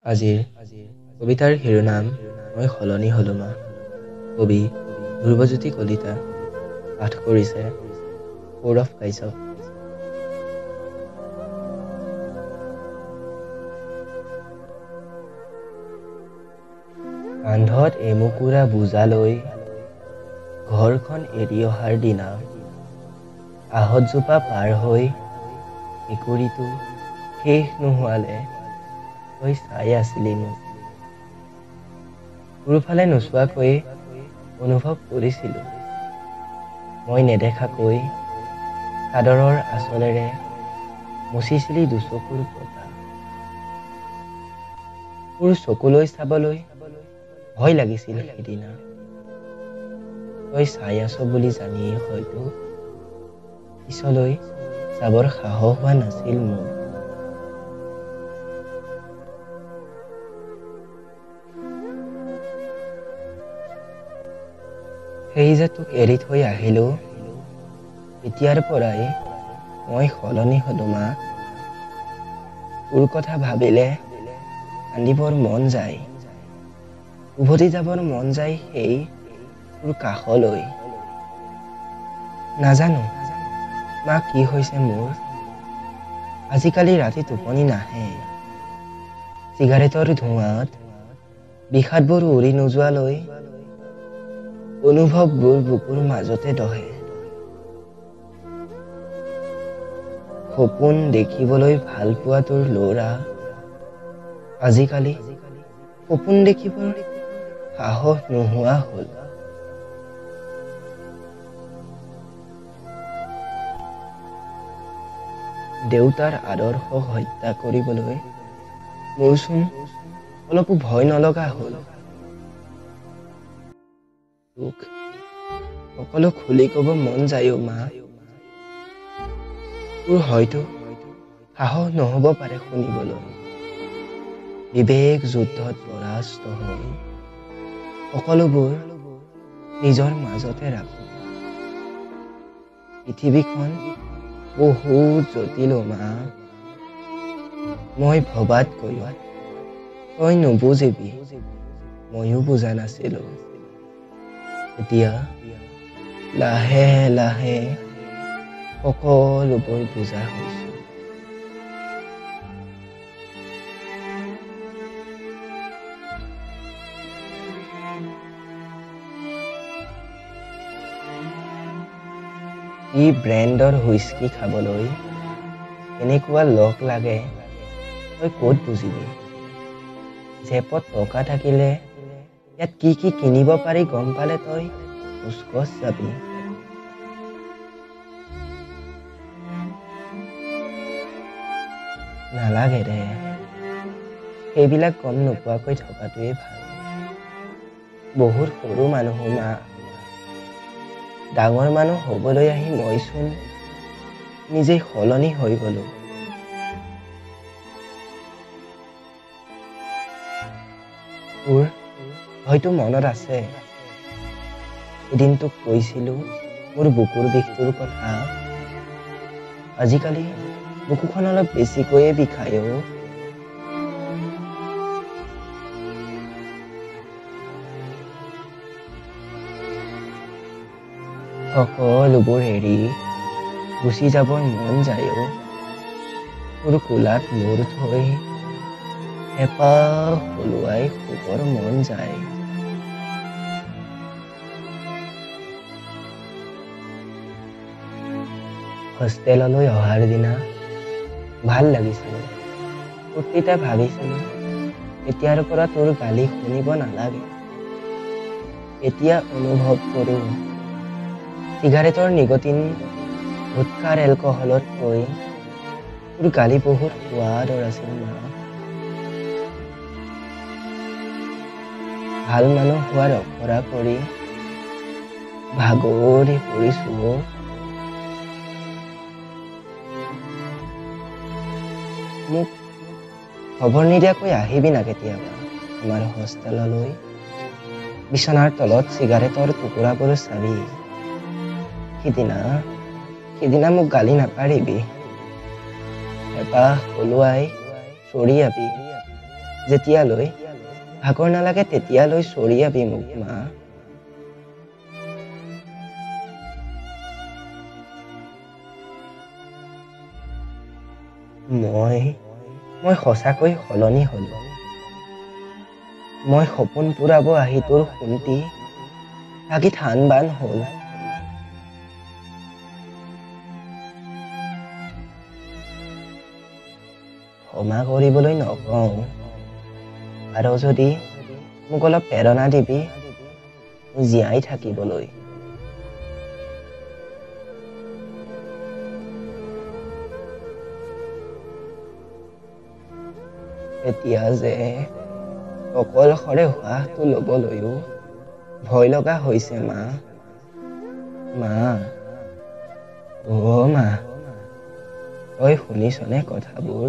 আজিৰ কবিতাৰ শিৰোনাম মই সলনি হলো মা। কবি ধ্ৰুৱজ্যোতি কলিতা। পাঠ কৰিছে সৌৰভ কাশ্যপ। কান্ধত এমুকুৰা বোজা লৈ ঘৰখন এৰি অহাৰ দিনা আহঁতজোপা পাৰ হৈ মেকুৰীটো শেষ নোহোৱালে তই চাই আছিলি মোক। তোৰফালে নোচোৱাকৈ অনুভৱ কৰিছিলোঁ মই নেদেখাকৈ চাদৰৰ আঁচলেৰে মুচিছিলি দুচকুৰ পতা। তোৰ চকুলৈ চাবলৈ ভয় লাগিছিল সিদিনা, তই চাই আছ বুলি জানিয়ে হয়তো পিছলৈ চাবৰ সাহস হোৱা নাছিল মোৰ। সেই যে তোক এৰি থৈ আহিলো, তেতিয়াৰ পৰাই মই সলনি হলো মা। তোৰ কথা ভাবিলে কান্দিবৰ মন যায়, উভতি যাবৰ মন যায় সেই তোৰ কাষলৈ। নাজানো মা কি হৈছে মোৰ, আজিকালি ৰাতি টোপনি নাহে। চিগাৰেটৰ ধোঁৱাত বিষাদবোৰ উৰি নোযোৱালৈ অনুভৱবোৰ বুকুৰ মাজতে দহে। সপোন দেখিবলৈ ভাল পোৱা তোৰ ল'ৰা আজিকালি সপোন দেখিবৰ সাহস নোহোৱা হ'ল। দেউতাৰ আদৰ্শ হত্যা কৰিবলৈ মোৰচোন অলপো ভয় নলগা হ'ল। তোক সকলো খুলি ক'ব মন যায় মা। তোৰ হয়তো সাহস নহ'ব পাৰে শুনিবলৈ। বিবেক যুদ্ধত পৰাস্ত হৈ সকলোবোৰ নিজৰ মাজতে ৰাখো। পৃথিৱীখন বহুত জটিল মা, মই ভবাতকৈ তই নুবুজিবি, ময়ো বুজা নাছিলো। এতিয়া লাহে লাহে সকলোবোৰ বুজা হৈছো। ই ব্ৰেণ্ডৰ হুইস্কি খাবলৈ এনেকুৱা লগ লাগে তই ক'ত বুজিবি। জেপত টকা থাকিলে ইয়াত কি কি কিনিব পাৰি গম পালে তই উস্কচ যাবি। নালাগে দে, সেইবিলাক গম নোপোৱাকৈ থকাটোৱে ভাল। বহুত সৰু মানুহ মা, ডাঙৰ মানুহ হ'বলৈ আহি মইচোন নিজেই সলনি হৈ গলো। তোৰ হয়তো মনত আছে এদিন তোক কৈছিলো মোৰ বুকুৰ বিষটোৰ কথা। আজিকালি বুকুখন অলপ বেছিকৈয়ে বিষায় অ'। সকলোবোৰ এৰি গুচি যাবৰ মন যায় অ'। তোৰ কোলাত মূৰ থৈ হেঁপাহ পলুৱাই শুবৰ মন যায়। হোষ্টেললৈ অহাৰ দিনা ভাল লাগিছিল, ফূৰ্তিতে ভাবিছিলো এতিয়াৰ পৰা তোৰ গালি শুনিব নালাগে। এতিয়া অনুভৱ কৰো চিগাৰেটৰ নিকটিন ভোদকাৰ এলকহলতকৈ তোৰ গালি বহুত সোৱাদৰ আছিল মা। ভাল মানুহ হোৱাৰ অখৰা কৰি ভাগৰি পৰিছো। মোক খবৰ নিদিয়াকৈ আহিবি না কেতিয়াবা আমাৰ হোষ্টেললৈ। বিচনাৰ তলত চিগাৰেটৰ টুকুৰাবোৰ চাবি। সিদিনা মোক গালি নাপাৰিবি, হেঁপাহ পলুৱাই চৰিয়াবি। যেতিয়ালৈ ভাগৰ নালাগে তেতিয়ালৈ চৰিয়াবি মোক মা। মই সঁচাকৈ সলনি হলো। মই সপোন পুৰাব আহি তোৰ শুন্তি ভাগি থান বান হ'ল। ক্ষমা কৰিবলৈ নকওঁ, আৰু যদি মোক অলপ প্ৰেৰণা দিবি জীয়াই থাকিবলৈ। এতিয়া যে অকলশৰে উশাহটো ল'বলৈও ভয় লগা হৈছে মা। মা, অ' মা, তই শুনিছনে কথাবোৰ?